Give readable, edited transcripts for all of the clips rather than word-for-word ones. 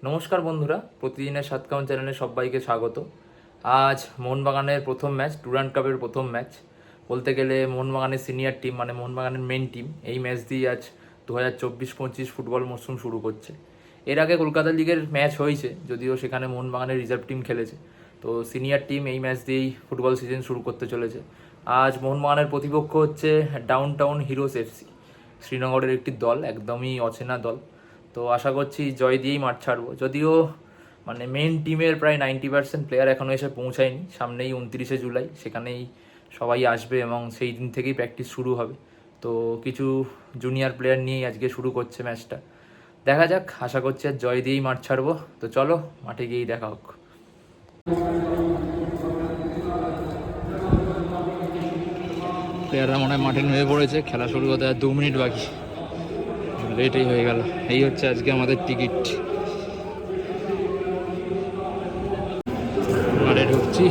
নমস্কার বন্ধুরা, প্রতিদিনের সাতকাউন চ্যানেলে সবাইকে স্বাগত। আজ মোহনবাগানের প্রথম ম্যাচ, ডুরান্ড কাপের প্রথম ম্যাচ বলতে গেলে মোহনবাগানের সিনিয়র টিম মানে মোহনবাগানের মেন টিম এই ম্যাচ দিয়ে আজ 2024-25 ফুটবল মরশুম শুরু করছে। এর আগে কলকাতা লিগের ম্যাচ হয়েছে, যদিও সেখানে মোহনবাগানের রিজার্ভ টিম খেলেছে। তো সিনিয়র টিম এই ম্যাচ দিয়েই ফুটবল সিজন শুরু করতে চলেছে। আজ মোহনবাগানের প্রতিপক্ষ হচ্ছে ডাউন টাউন হিরোস এফসি, শ্রীনগরের একটি দল, একদমই অচেনা দল। তো আশা করছি জয় দিয়েই মাঠ ছাড়বো। যদিও মানে মেন টিমের প্রায় 90% প্লেয়ার এখনও এসে পৌঁছায়নি। সামনেই 29শে জুলাই, সেখানেই সবাই আসবে এবং সেই দিন থেকেই প্র্যাকটিস শুরু হবে। তো কিছু জুনিয়র প্লেয়ার নিয়েই আজকে শুরু করছে ম্যাচটা। দেখা যাক, আশা করছি আর জয় দিয়েই মাঠ ছাড়বো। তো চলো মাঠে গিয়েই দেখা হোক। প্লেয়াররা মনে হয় মাঠে নেমে পড়েছে, খেলা শুরু হতে আর 2 মিনিট বাকি, লেটই হয়ে গেল। এই হচ্ছে আজকে আমাদের টিকিট। মাঠে ঢুকছি,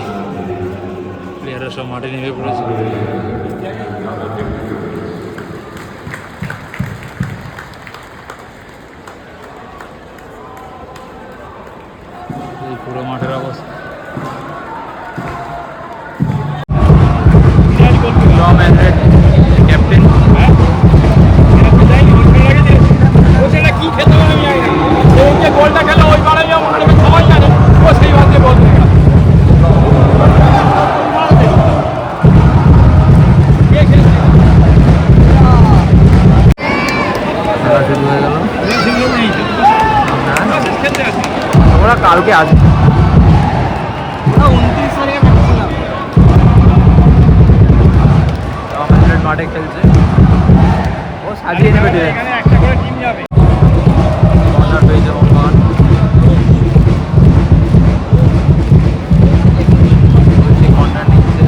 প্লেয়াররা সব মাঠে নেমে পড়েছে। এই পুরো মাঠের অবস্থা। ক্যাপ্টেন কি খেতে হবে আমি জানি না, যে গোলটা খেলে ওই পাড়ে সবাই জানে ও সেই বাদে বল শুরু হয়ে গেল। ওরা কালকে আসবে, 29 তারিখে মাঠে খেলছে। ও সাজিয়ে নেবে, একটা করে টিম যাবে। কর্নার পেয়েছে মোহনবাগান, কর্নার নিচ্ছে।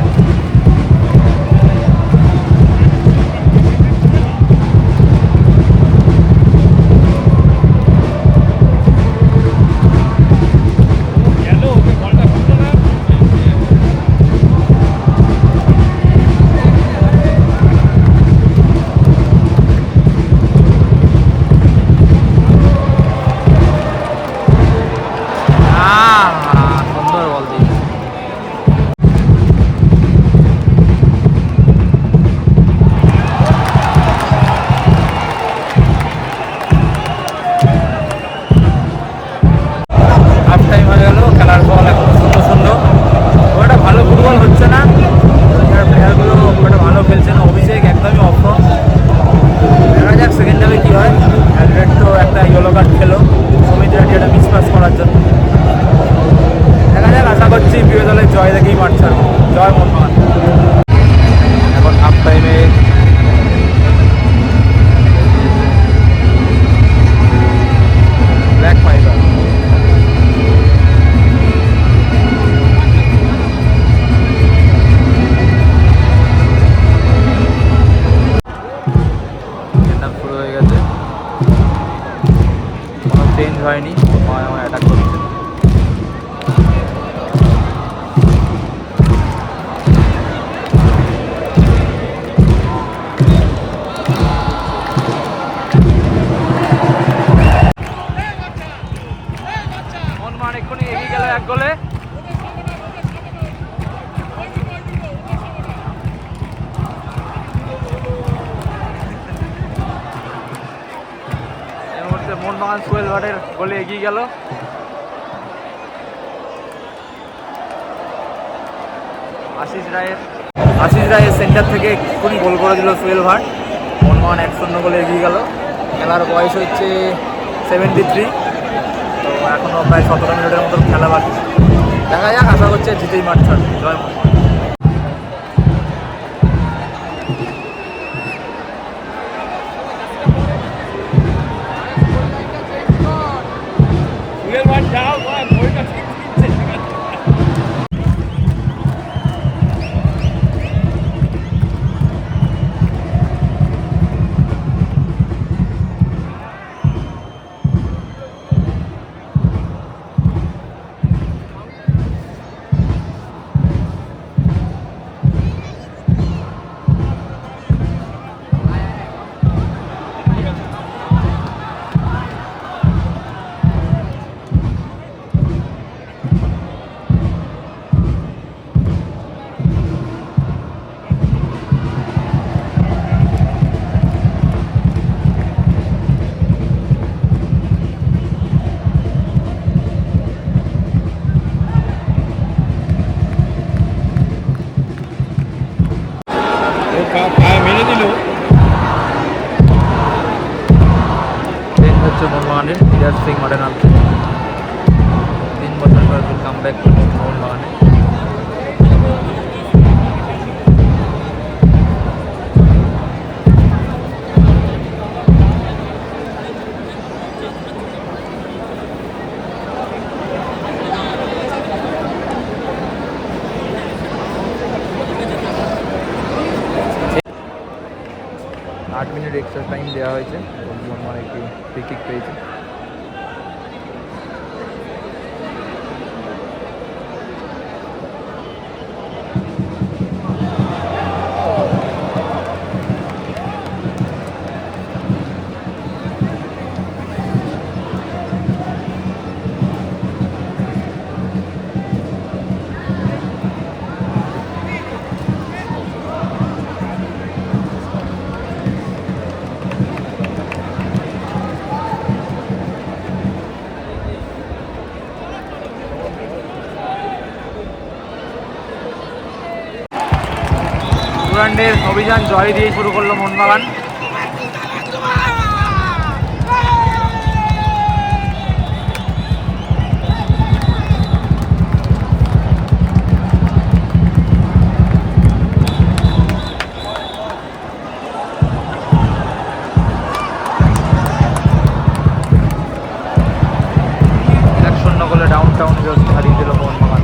সুন্দর বল দিয়েছে। হাফ টাইম হয়ে গেল, খেলার বল এখন 0-0। খুব একটা ভালো ফুটবল হচ্ছে না, প্লেয়ারগুলো খুব একটা ভালো খেলছে না। অভিষেক একদমই অফ। দেখা যাক সেকেন্ড হাফে কী হয়। অ্যালরেড তো একটা ইয়েলো কার্ড খেলো সমিত রেড্ডি একটা মিসপাস করার জন্য। দেখা যাক, আশা করছি প্রিয় দলের জয় দেখেই মাঠ ছাড়বো। জয় মোহনবাগান। এখন হাফ টাইমে ব্ল্যাক ফাইবার শুরু হয়ে গেছে, কোনো চেঞ্জ হয়নি, আমার অ্যাটাক করছে। এক্ষুনি এগিয়ে গেল 1 গোলে। এই মুহূর্তে মোহনবাগান সোহেল ভাটের গোলে এগিয়ে গেল। আশিস রায়ের সেন্টার থেকে এক্ষুনি গোল করে দিল সোহেল ভাট। মোহনবাগান 1-0 গোলে এগিয়ে গেল। খেলার বয়স হচ্ছে 73। তো এখনও প্রায় 17 মিনিটের মতো খেলা বাকি। দেখা যাক, আশা করছে জিতেই মাঠ ছাড়বে। জয় মোহনবাগান। 3 বছর পর কাম ব্যাক করছে মোহনবাগানে। আট মিনিট এক্সট্রা টাইম দেওয়া হয়েছে, মোহনবাগান একটি ফ্রি কিক পেয়েছে। টুরান্ডের অভিযান জয় দিয়ে শুরু করলো মোহনবাগান। ডাউন টাউন হারিয়ে দিল মোহনবাগান।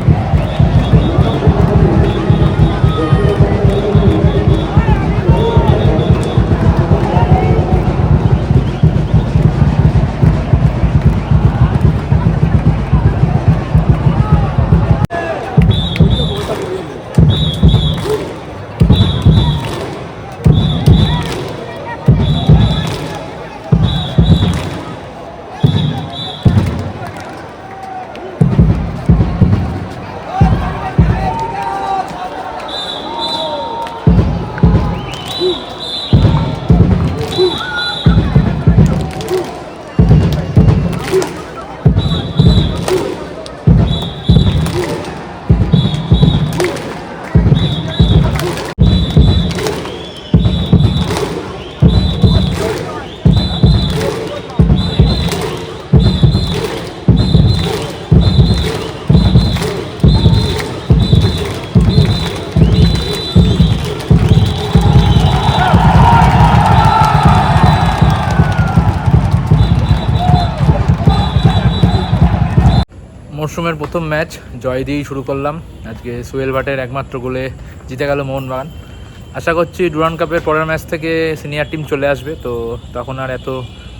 মরশুমের প্রথম ম্যাচ জয় দিয়েই শুরু করলাম। আজকে সোহেল ভাটের একমাত্র গোলে জিতে গেল মোহনবাগান। আশা করছি ডুরান্ড কাপের পরের ম্যাচ থেকে সিনিয়র টিম চলে আসবে, তো তখন আর এত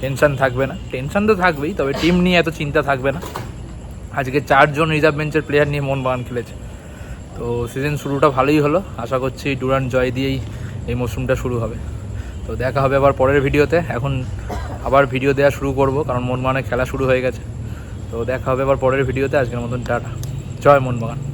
টেনশান থাকবে না। টেনশান তো থাকবেই, তবে টিম নিয়ে এত চিন্তা থাকবে না। আজকে 4 জন রিজার্ভ বেঞ্চের প্লেয়ার নিয়ে মোহনবাগান খেলেছে, তো সিজন শুরুটা ভালোই হলো। আশা করছি ডুরান্ড জয় দিয়েই এই মরশুমটা শুরু হবে। তো দেখা হবে আবার পরের ভিডিওতে। এখন আবার ভিডিও দেওয়া শুরু করব, কারণ মোহনবাগানের খেলা শুরু হয়ে গেছে। তো দেখা হবে আবার পরের ভিডিওতে। আজকের মতন টাটা, জয় মোহনবাগান।